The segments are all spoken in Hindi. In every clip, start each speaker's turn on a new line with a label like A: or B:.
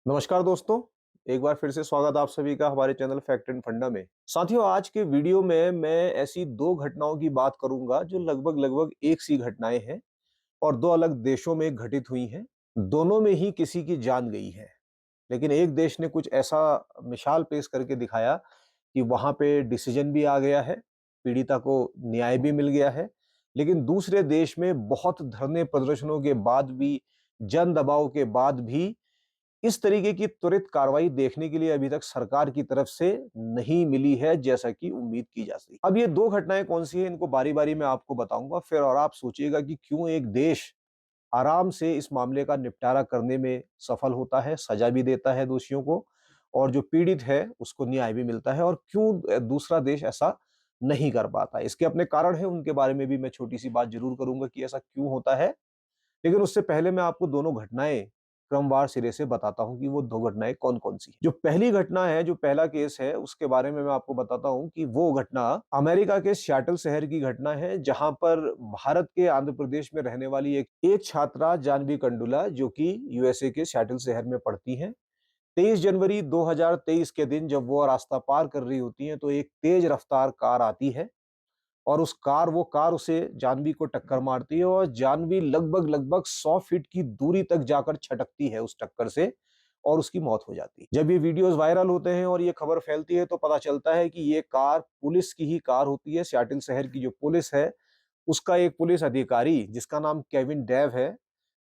A: नमस्कार दोस्तों। एक बार फिर से स्वागत आप सभी का हमारे चैनल फैक्ट एंड फंडा में। साथियों, आज के वीडियो में मैं ऐसी दो घटनाओं की बात करूंगा जो लगभग लगभग एक सी घटनाएं हैं और दो अलग देशों में घटित हुई हैं। दोनों में ही किसी की जान गई है, लेकिन एक देश ने कुछ ऐसा मिसाल पेश करके दिखाया कि वहां पे डिसीजन भी आ गया है, पीड़िता को न्याय भी मिल गया है। लेकिन दूसरे देश में बहुत धरने प्रदर्शनों के बाद भी, जन दबाव के बाद भी इस तरीके की त्वरित कार्रवाई देखने के लिए अभी तक सरकार की तरफ से नहीं मिली है, जैसा कि उम्मीद की जा सकती। अब ये दो घटनाएं कौन सी है, इनको बारी बारी मैं आपको बताऊंगा फिर, और आप सोचिएगा कि क्यों एक देश आराम से इस मामले का निपटारा करने में सफल होता है, सजा भी देता है दोषियों को, और जो पीड़ित है उसको न्याय भी मिलता है, और क्यों दूसरा देश ऐसा नहीं कर पाता। इसके अपने कारण है, उनके बारे में भी मैं छोटी सी बात जरूर करूंगा कि ऐसा क्यों होता है। लेकिन उससे पहले मैं आपको दोनों घटनाएं क्रमवार सिरे से बताता हूं कि वो दो घटनाएं कौन कौन सी हैं। जो पहली घटना है, जो पहला केस है, उसके बारे में मैं आपको बताता हूं कि वो घटना अमेरिका के सियाटल शहर की घटना है, जहां पर भारत के आंध्र प्रदेश में रहने वाली एक छात्रा जानवी कंडुला, जो कि यूएसए के सियाटल शहर में पढ़ती हैं। 23 जनवरी 2023 के दिन जब वो रास्ता पार कर रही होती हैं, तो एक तेज रफ्तार कार आती है और वो कार उसे जानवी को टक्कर मारती है, और जानवी लगभग लगभग 100 फीट की दूरी तक जाकर छटकती है उस टक्कर से, और उसकी मौत हो जाती है। जब ये वीडियोस वायरल होते हैं और ये खबर फैलती है, तो पता चलता है कि ये कार पुलिस की ही कार होती है। सियाटल शहर की जो पुलिस है, उसका एक पुलिस अधिकारी जिसका नाम केविन डेव है,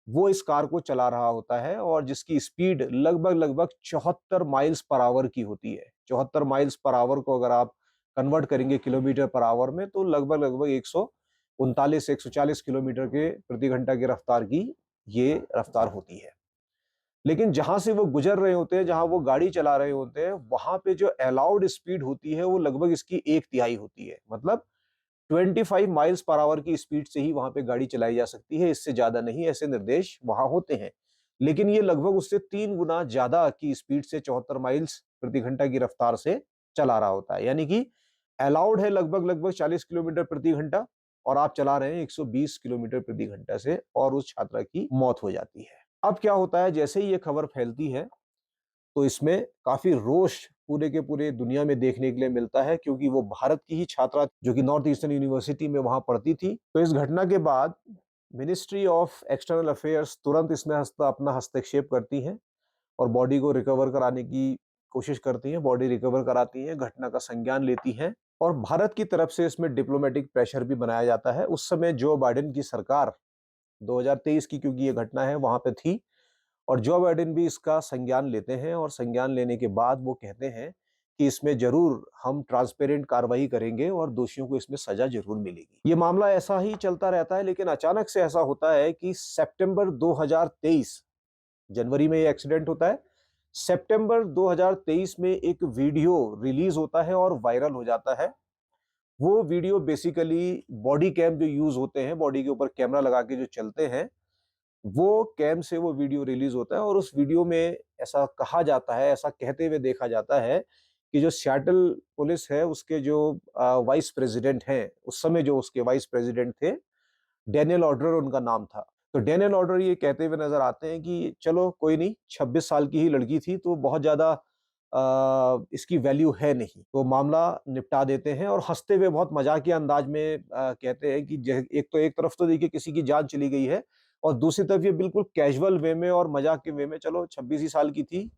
A: वो इस कार को चला रहा होता है, और जिसकी स्पीड लगभग लगभग 74 माइल्स पर आवर की होती है। 74 माइल्स पर आवर को अगर आप कन्वर्ट करेंगे किलोमीटर पर आवर में, तो लगभग लगभग 139 से 140 किलोमीटर के प्रति घंटा की रफ्तार की ये रफ्तार होती है। लेकिन जहां से वो गुजर रहे होते हैं, जहां वो गाड़ी चला रहे होते हैं, वहां पे जो अलाउड स्पीड होती है वो लगभग इसकी एक तिहाई होती है। मतलब 25 माइल्स पर आवर की स्पीड से ही वहां पे गाड़ी चलाई जा सकती है, इससे ज्यादा नहीं, ऐसे निर्देश वहां होते हैं। लेकिन ये लगभग उससे 3 गुना ज्यादा की स्पीड से 74 माइल्स प्रति घंटा की रफ्तार से चला रहा होता है। यानी कि अलाउड है लगभग लगभग 40 किलोमीटर प्रति घंटा, और आप चला रहे हैं 120 किलोमीटर प्रति घंटा से, और उस छात्रा की मौत हो जाती है। अब क्या होता है, जैसे ही ये खबर फैलती है, तो इसमें काफी रोष पूरे के पूरे दुनिया में देखने के लिए मिलता है, क्योंकि वो भारत की ही छात्रा जो कि नॉर्थ ईस्टर्न यूनिवर्सिटी में वहां पढ़ती थी। तो इस घटना के बाद मिनिस्ट्री ऑफ एक्सटर्नल अफेयर्स तुरंत इसमें अपना हस्तक्षेप करती है और बॉडी को रिकवर कराने की कोशिश करती हैं, बॉडी रिकवर कराती हैं, घटना का संज्ञान लेती हैं, और भारत की तरफ से इसमें डिप्लोमेटिक प्रेशर भी बनाया जाता है। उस समय जो बाइडेन की सरकार 2023 की, क्योंकि ये घटना है, वहां पे थी, और जो बाइडेन भी इसका संज्ञान लेते हैं, और संज्ञान लेने के बाद वो कहते हैं कि इसमें जरूर हम ट्रांसपेरेंट कार्रवाई करेंगे और दोषियों को इसमें सजा जरूर मिलेगी। ये मामला ऐसा ही चलता रहता है, लेकिन अचानक से ऐसा होता है कि सितंबर 2023, जनवरी में ये एक्सीडेंट होता है, सितंबर 2023 में एक वीडियो रिलीज होता है और वायरल हो जाता है। वो वीडियो बेसिकली बॉडी कैम जो यूज होते हैं, बॉडी के ऊपर कैमरा लगा के जो चलते हैं, वो कैम से वो वीडियो रिलीज होता है, और उस वीडियो में ऐसा कहा जाता है, ऐसा कहते हुए देखा जाता है कि जो सियाटल पुलिस है, उसके जो वाइस प्रेसिडेंट हैं, उस समय जो उसके वाइस प्रेसिडेंट थे, डेनियल ऑर्डर उनका नाम था। तो डेनियल ऑर्डर ये कहते हुए नजर आते हैं कि चलो कोई नहीं, 26 साल की ही लड़की थी, तो बहुत ज्यादा इसकी वैल्यू है नहीं, तो मामला निपटा देते हैं, और हंसते हुए बहुत मजाकिया अंदाज में कहते हैं कि एक तरफ तो देखिए किसी की जान चली गई है, और दूसरी तरफ ये बिल्कुल कैजुअल वे में और मजाक के वे में, चलो 26 ही साल की थी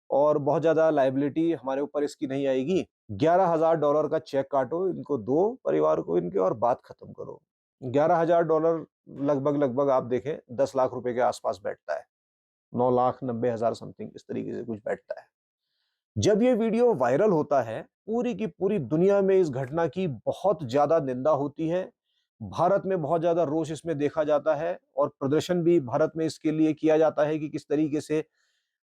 A: और बहुत ज्यादा लाइबिलिटी हमारे ऊपर इसकी नहीं आएगी, $11,000 का चेक काटो, इनको दो परिवार को इनके, और बात खत्म करो। $11,000 लगभग लगभग आप देखें 10 लाख रुपए के आसपास बैठता है, 9,90,000 समथिंग इस तरीके से कुछ बैठता है। जब ये वीडियो वायरल होता है, पूरी की पूरी दुनिया में इस घटना की बहुत ज्यादा निंदा होती है। भारत में बहुत ज्यादा रोष इसमें देखा जाता है, और प्रदर्शन भी भारत में इसके लिए किया जाता है कि किस तरीके से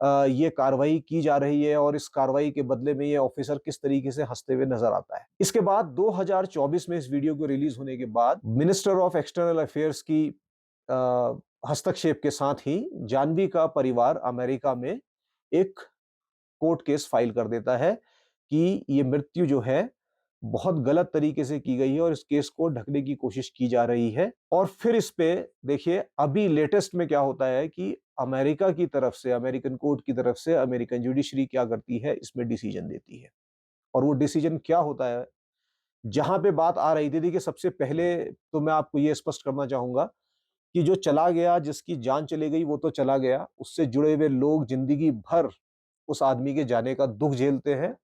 A: ये कार्रवाई की जा रही है, और इस कार्रवाई के बदले में ये ऑफिसर किस तरीके से हंसते हुए नजर आता है। इसके बाद 2024 में इस वीडियो को रिलीज होने के बाद मिनिस्टर ऑफ एक्सटर्नल अफेयर्स की हस्तक्षेप के साथ ही जानवी का परिवार अमेरिका में एक कोर्ट केस फाइल कर देता है कि ये मृत्यु जो है बहुत गलत तरीके से की गई है और इस केस को ढकने की कोशिश की जा रही है। और फिर इस पे देखिए अभी लेटेस्ट में क्या होता है कि अमेरिका की तरफ से, अमेरिकन कोर्ट की तरफ से अमेरिकन जुडिशरी क्या करती है, इसमें डिसीजन देती है। और वो डिसीजन क्या होता है, जहां पे बात आ रही थी, देखिए सबसे पहले तो मैं आपको ये स्पष्ट करना चाहूंगा कि जो चला गया, जिसकी जान चली गई, वो तो चला गया, उससे जुड़े हुए लोग जिंदगी भर उस आदमी के जाने का दुख झेलते हैं।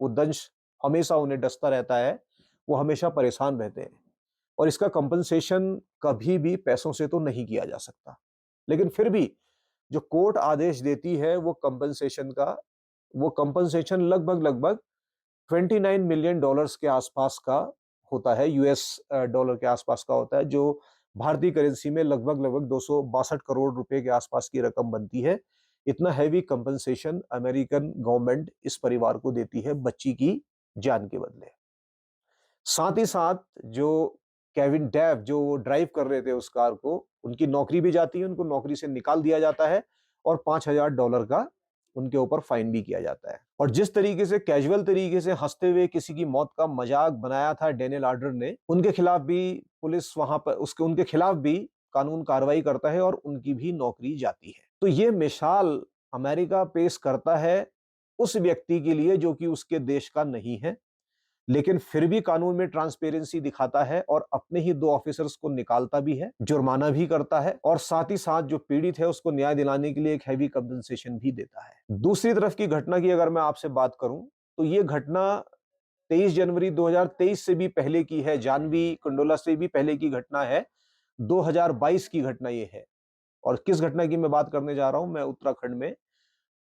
A: वो दंश हमेशा उन्हें डसता रहता है, वो हमेशा परेशान रहते हैं और इसका कंपनसेशन कभी भी पैसों से तो नहीं किया जा सकता। लेकिन फिर भी जो कोर्ट आदेश देती है वो कंपनसेशन लगभग 29 मिलियन डॉलर्स के आसपास का होता है, यूएस डॉलर के आसपास का होता है, जो भारतीय करेंसी में लगभग 262 करोड़ रुपए के आसपास की रकम बनती है। इतना हैवी कंपनसेशन अमेरिकन गवर्नमेंट इस परिवार को देती है बच्ची की जान के बदले। साथ ही साथ जो केविन डेव जो ड्राइव कर रहे थे उस कार को, उनकी नौकरी भी जाती है, उनको नौकरी से निकाल दिया जाता है और $5,000 का उनके ऊपर फाइन भी किया जाता है। और जिस तरीके से कैजुअल तरीके से हंसते हुए किसी की मौत का मजाक बनाया था डेनियल आर्डर ने, उनके खिलाफ भी पुलिस वहां पर उनके खिलाफ भी कानून कार्रवाई करता है और उनकी भी नौकरी जाती है। तो ये मिसाल अमेरिका पेश करता है उस व्यक्ति के लिए जो कि उसके देश का नहीं है, लेकिन फिर भी कानून में ट्रांसपेरेंसी दिखाता है और अपने ही 2 ऑफिसर्स को निकालता भी है, जुर्माना भी करता है और साथ ही साथ जो पीड़ित है उसको न्याय दिलाने के लिए एक हैवी कंपनसेशन भी देता है। दूसरी तरफ की घटना की अगर मैं आपसे बात करूं, तो ये घटना 23 जनवरी 2023 से भी पहले की है, जानवी कंडोला से भी पहले की घटना है, 2022 की घटना ये है। और किस घटना की मैं बात करने जा रहा हूं, मैं उत्तराखंड में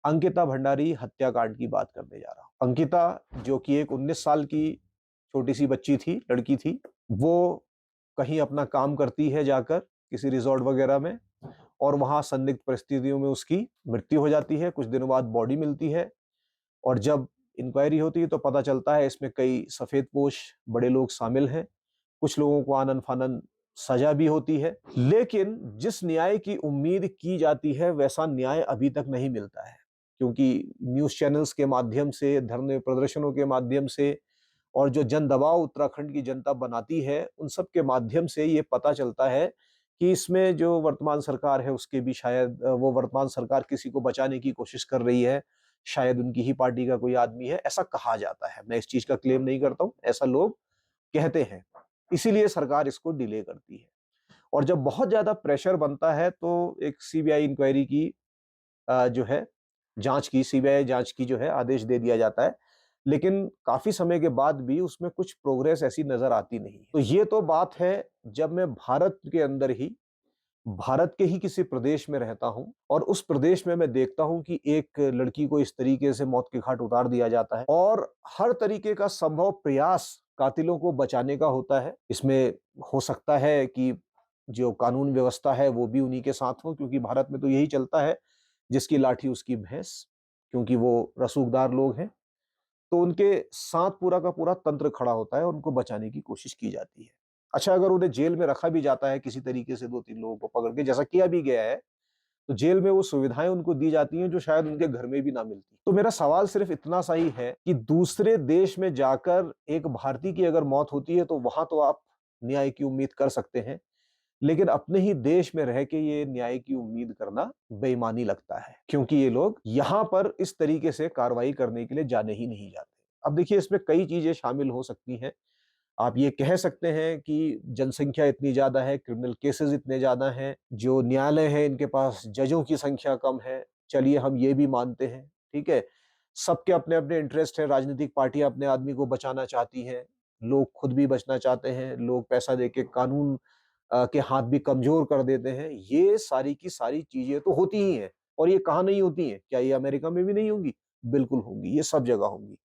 A: अंकिता भंडारी हत्याकांड की बात करने जा रहा हूं। अंकिता, जो कि एक 19 साल की छोटी सी बच्ची थी, लड़की थी, वो कहीं अपना काम करती है जाकर किसी रिजॉर्ट वगैरह में और वहां संदिग्ध परिस्थितियों में उसकी मृत्यु हो जाती है। कुछ दिनों बाद बॉडी मिलती है और जब इंक्वायरी होती है तो पता चलता है इसमें कई सफेदपोश बड़े लोग शामिल हैं। कुछ लोगों को आनन फानन सजा भी होती है, लेकिन जिस न्याय की उम्मीद की जाती है वैसा न्याय अभी तक नहीं मिलता है, क्योंकि न्यूज चैनल्स के माध्यम से, धरने प्रदर्शनों के माध्यम से और जो जन दबाव उत्तराखंड की जनता बनाती है, उन सब के माध्यम से ये पता चलता है कि इसमें जो वर्तमान सरकार है उसके भी शायद वो वर्तमान सरकार किसी को बचाने की कोशिश कर रही है, शायद उनकी ही पार्टी का कोई आदमी है, ऐसा कहा जाता है। मैं इस चीज का क्लेम नहीं करता हूं, ऐसा लोग कहते हैं, इसीलिए सरकार इसको डिले करती है। और जब बहुत ज्यादा प्रेशर बनता है तो एक सीबीआई इंक्वायरी की जो है जांच की, सीबीआई जांच की जो है आदेश दे दिया जाता है, लेकिन काफी समय के बाद भी उसमें कुछ प्रोग्रेस ऐसी नजर आती नहीं है। तो ये तो बात है जब मैं भारत के अंदर ही, भारत के ही किसी प्रदेश में रहता हूं और उस प्रदेश में मैं देखता हूं कि एक लड़की को इस तरीके से मौत के घाट उतार दिया जाता है और हर तरीके का संभव प्रयास कातिलों को बचाने का होता है। इसमें हो सकता है कि जो कानून व्यवस्था है वो भी उन्हीं के साथ हो, क्योंकि भारत में तो यही चलता है, जिसकी लाठी उसकी भैंस, क्योंकि वो रसूखदार लोग हैं। तो उनके साथ पूरा का पूरा तंत्र खड़ा होता है, उनको बचाने की कोशिश की जाती है। अच्छा, अगर उन्हें जेल में रखा भी जाता है किसी तरीके से 2-3 लोगों को पकड़ के, जैसा किया भी गया है, तो जेल में वो सुविधाएं उनको दी जाती हैं जो शायद उनके घर में भी ना मिलती। तो मेरा सवाल सिर्फ इतना सा ही है कि दूसरे देश में जाकर एक भारतीय की अगर मौत होती है तो वहां तो आप न्याय की उम्मीद कर सकते हैं, लेकिन अपने ही देश में रह के ये न्याय की उम्मीद करना बेईमानी लगता है, क्योंकि ये लोग यहां पर इस तरीके से कार्रवाई करने के लिए जाने ही नहीं जाते। अब देखिए इसमें कई चीजें शामिल हो सकती हैं। आप ये कह सकते हैं कि जनसंख्या इतनी ज्यादा है, क्रिमिनल केसेस इतने ज्यादा हैं, जो न्यायालय है इनके पास जजों की संख्या कम है। चलिए हम ये भी मानते हैं, ठीक है। सबके अपने अपने इंटरेस्ट है, राजनीतिक पार्टियां अपने आदमी को बचाना चाहती हैं, लोग खुद भी बचना चाहते हैं, लोग पैसा देके कानून के हाथ भी कमजोर कर देते हैं। ये सारी की सारी चीजें तो होती ही हैं और ये कहाँ नहीं होती हैं? क्या ये अमेरिका में भी नहीं होंगी? बिल्कुल होंगी, ये सब जगह होंगी।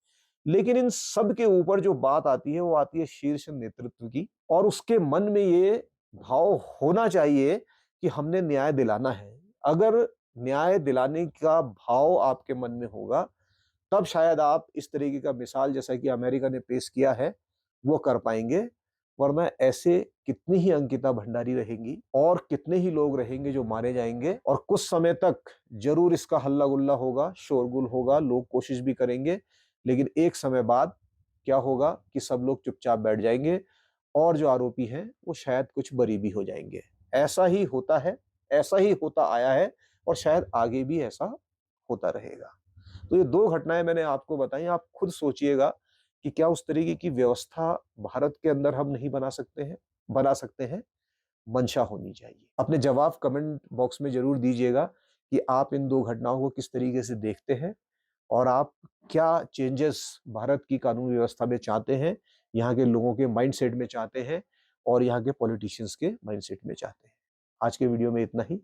A: लेकिन इन सब के ऊपर जो बात आती है वो आती है शीर्ष नेतृत्व की, और उसके मन में ये भाव होना चाहिए कि हमने न्याय दिलाना है। अगर न्याय दिलाने का भाव आपके मन में होगा, तब शायद आप इस तरीके का मिसाल जैसा कि अमेरिका ने पेश किया है वो कर पाएंगे। वरना ऐसे कितनी ही अंकिता भंडारी रहेंगी और कितने ही लोग रहेंगे जो मारे जाएंगे, और कुछ समय तक जरूर इसका हल्ला गुल्ला होगा, शोरगुल होगा, लोग कोशिश भी करेंगे, लेकिन एक समय बाद क्या होगा कि सब लोग चुपचाप बैठ जाएंगे और जो आरोपी हैं वो शायद कुछ बरी भी हो जाएंगे। ऐसा ही होता है, ऐसा ही होता आया है और शायद आगे भी ऐसा होता रहेगा। तो ये 2 घटनाएँ मैंने आपको बताई, आप खुद सोचिएगा कि क्या उस तरीके की व्यवस्था भारत के अंदर हम नहीं बना सकते हैं? बना सकते हैं, मंशा होनी चाहिए। अपने जवाब कमेंट बॉक्स में ज़रूर दीजिएगा कि आप इन 2 घटनाओं को किस तरीके से देखते हैं और आप क्या चेंजेस भारत की कानून व्यवस्था में चाहते हैं, यहाँ के लोगों के माइंडसेट में चाहते हैं और यहाँ के पॉलिटिशियंस के माइंडसेट में चाहते हैं। आज के वीडियो में इतना ही।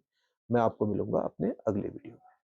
A: मैं आपको मिलूँगा अपने अगले वीडियो में।